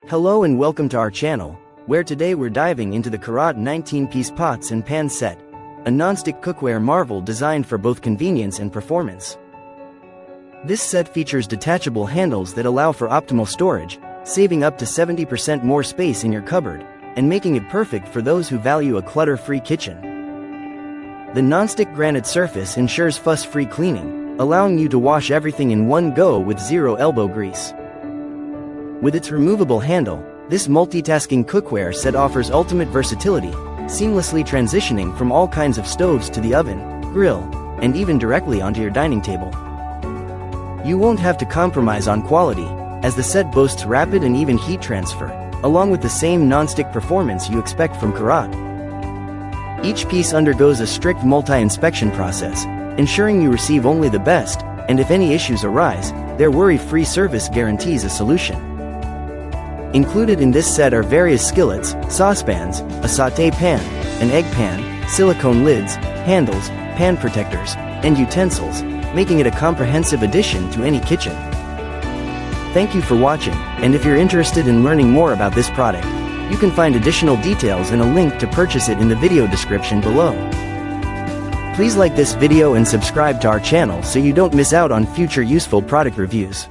Hello and welcome to our channel, where today we're diving into the CAROTE 19-piece pots and pans set, a non-stick cookware marvel designed for both convenience and performance. This set features detachable handles that allow for optimal storage, saving up to 70% more space in your cupboard, and making it perfect for those who value a clutter-free kitchen. The non-stick granite surface ensures fuss-free cleaning, allowing you to wash everything in one go with zero elbow grease. With its removable handle, this multitasking cookware set offers ultimate versatility, seamlessly transitioning from all kinds of stoves to the oven, grill, and even directly onto your dining table. You won't have to compromise on quality, as the set boasts rapid and even heat transfer, along with the same non-stick performance you expect from CAROTE. Each piece undergoes a strict multi-inspection process, ensuring you receive only the best, and if any issues arise, their worry-free service guarantees a solution. Included in this set are various skillets, saucepans, a sauté pan, an egg pan, silicone lids, handles, pan protectors, and utensils, making it a comprehensive addition to any kitchen. Thank you for watching, and if you're interested in learning more about this product, you can find additional details and a link to purchase it in the video description below. Please like this video and subscribe to our channel so you don't miss out on future useful product reviews.